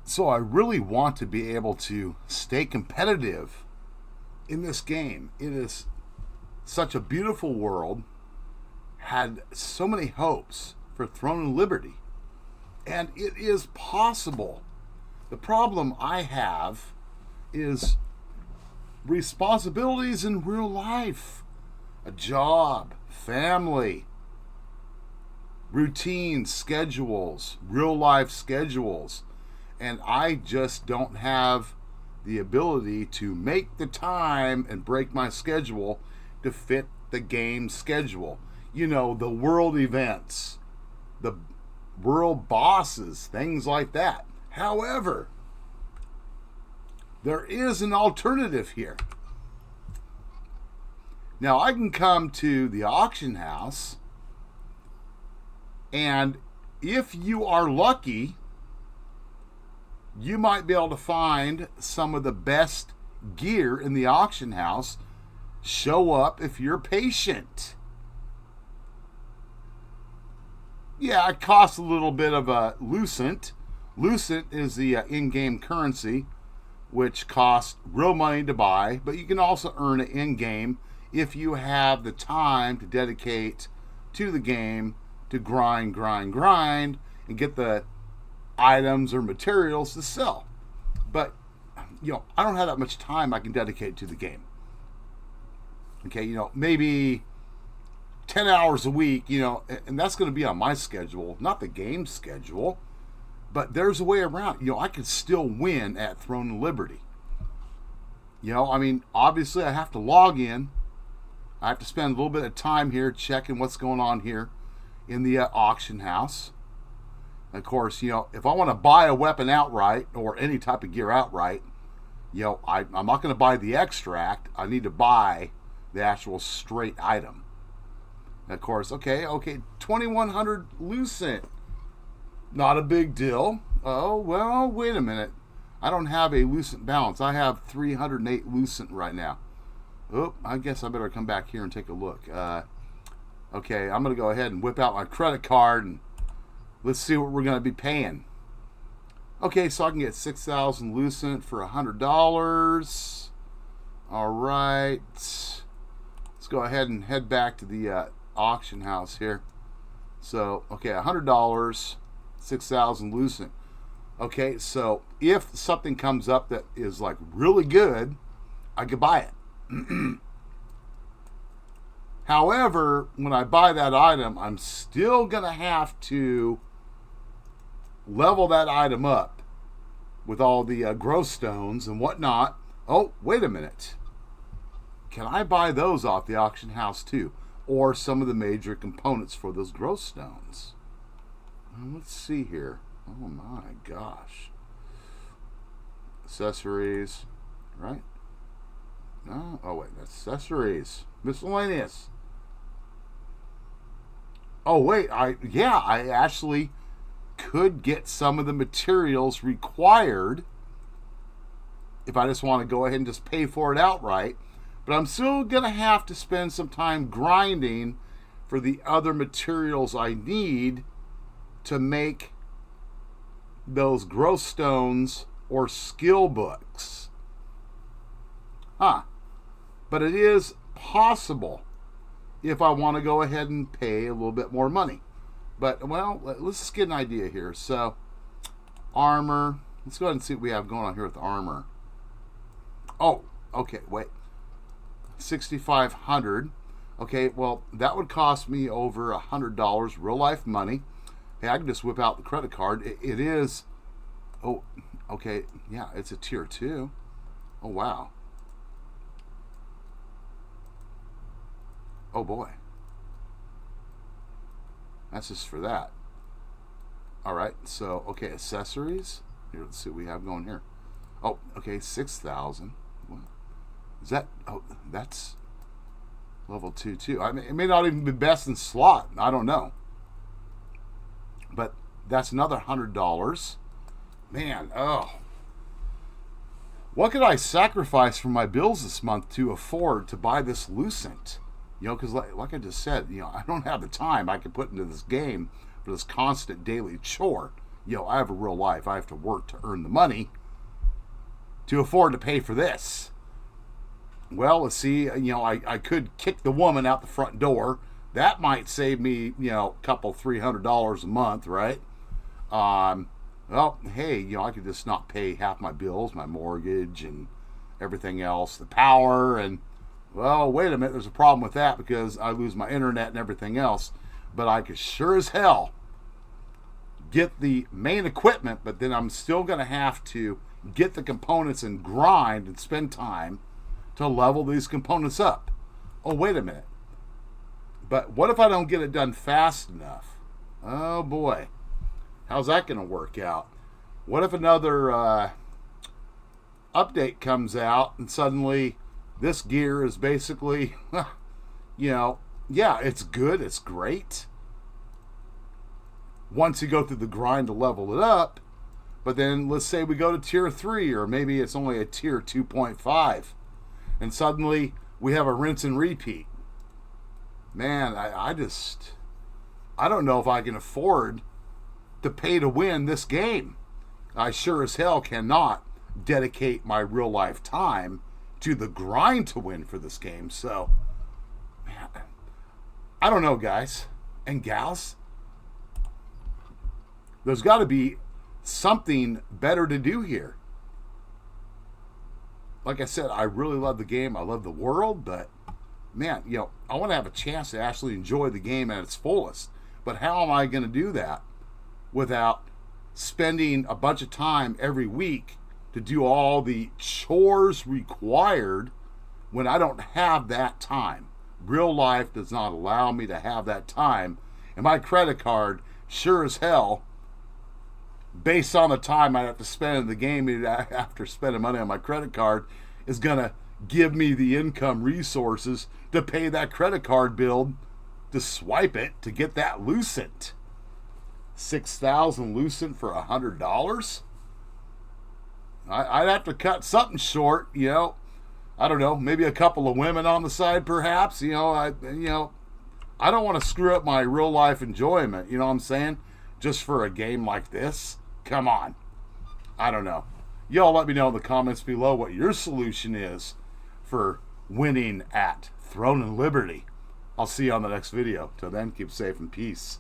So I really want to be able to stay competitive in this game. It is such a beautiful world, had so many hopes for Throne and Liberty, and it is possible. The problem I have is responsibilities in real life, a job, family, routine schedules, real life schedules, and I just don't have the ability to make the time and break my schedule to fit the game schedule. You know, the world events, the world bosses, things like that. However, there is an alternative here. Now, I can come to the auction house, and if you are lucky, you might be able to find some of the best gear in the auction house show up if you're patient. Yeah, it costs a little bit of a lucent. Lucent is the in-game currency, which costs real money to buy, but you can also earn it in-game if you have the time to dedicate to the game to grind, and get the items or materials to sell. But, I don't have that much time I can dedicate to the game. Okay, maybe 10 hours a week, and that's going to be on my schedule, not the game schedule. But there's a way around. I can still win at Throne and Liberty. Obviously I have to log in. I have to spend a little bit of time here checking what's going on here in the auction house. Of course, if I want to buy a weapon outright or any type of gear outright, I'm not going to buy the extract. I need to buy the actual straight item. And of course, okay, 2,100 lucent. Not a big deal. Oh, well, wait a minute. I don't have a lucent balance. I have 308 lucent right now. Oh, I guess I better come back here and take a look. Okay, I'm going to go ahead and whip out my credit card and let's see what we're going to be paying. Okay, so I can get 6,000 lucent for $100. All right. Let's go ahead and head back to the auction house here. So, okay, $100, 6,000 lucent. Okay, so if something comes up that is like really good, I could buy it. However, when I buy that item, I'm still going to have to level that item up with all the growth stones and whatnot. Oh, wait a minute. Can I buy those off the auction house too? Or some of the major components for those growth stones? Let's see here. Oh my gosh. Accessories, right? No, oh wait, that's accessories. Miscellaneous. Oh wait, I actually could get some of the materials required if I just want to go ahead and just pay for it outright. But I'm still going to have to spend some time grinding for the other materials I need to make those growth stones or skill books. But it is possible if I want to go ahead and pay a little bit more money. But, well, let's just get an idea here. So, armor. Let's go ahead and see what we have going on here with armor. Oh, okay, wait. 6,500. Okay, well, that would cost me over $100 real life money. Hey, I can just whip out the credit card. It is, oh, okay, yeah, it's a tier 2. Oh, wow. Oh, boy. That's just for that. All right, so, okay, accessories. Here, let's see what we have going here. Oh, okay, 6,000. What? Is that, oh, that's level 2 too. I mean, it may not even be best in slot. I don't know. But that's another $100. Man, oh. What could I sacrifice from my bills this month to afford to buy this lucent? Because like I just said, I don't have the time I could put into this game for this constant daily chore. I have a real life. I have to work to earn the money to afford to pay for this. Well, let's see. I could kick the woman out the front door. That might save me, a couple $300 a month, right? Well, hey, I could just not pay half my bills, my mortgage and everything else, the power, and, well, wait a minute, there's a problem with that because I lose my internet and everything else. But I could sure as hell get the main equipment, but then I'm still going to have to get the components and grind and spend time to level these components up. Oh, wait a minute. But what if I don't get it done fast enough? Oh, boy. How's that going to work out? What if another update comes out and suddenly this gear is basically, yeah, it's good, it's great once you go through the grind to level it up, but then let's say we go to tier 3, or maybe it's only a tier 2.5, and suddenly we have a rinse and repeat. Man, I don't know if I can afford to pay to win this game. I sure as hell cannot dedicate my real life time to the grind to win for this game. So, man, I don't know, guys and gals. There's got to be something better to do here. Like I said, I really love the game. I love the world, but man, I want to have a chance to actually enjoy the game at its fullest. But how am I going to do that without spending a bunch of time every week to do all the chores required when I don't have that time? Real life does not allow me to have that time. And my credit card, sure as hell, based on the time I have to spend in the game after spending money on my credit card, is going to give me the income resources to pay that credit card bill, to swipe it, to get that Lucent. 6,000 Lucent for $100? I'd have to cut something short, I don't know, maybe a couple of women on the side, perhaps. I don't want to screw up my real life enjoyment. You know what I'm saying? Just for a game like this. Come on. I don't know. Y'all let me know in the comments below what your solution is for winning at Throne and Liberty. I'll see you on the next video. Till then, keep safe and peace.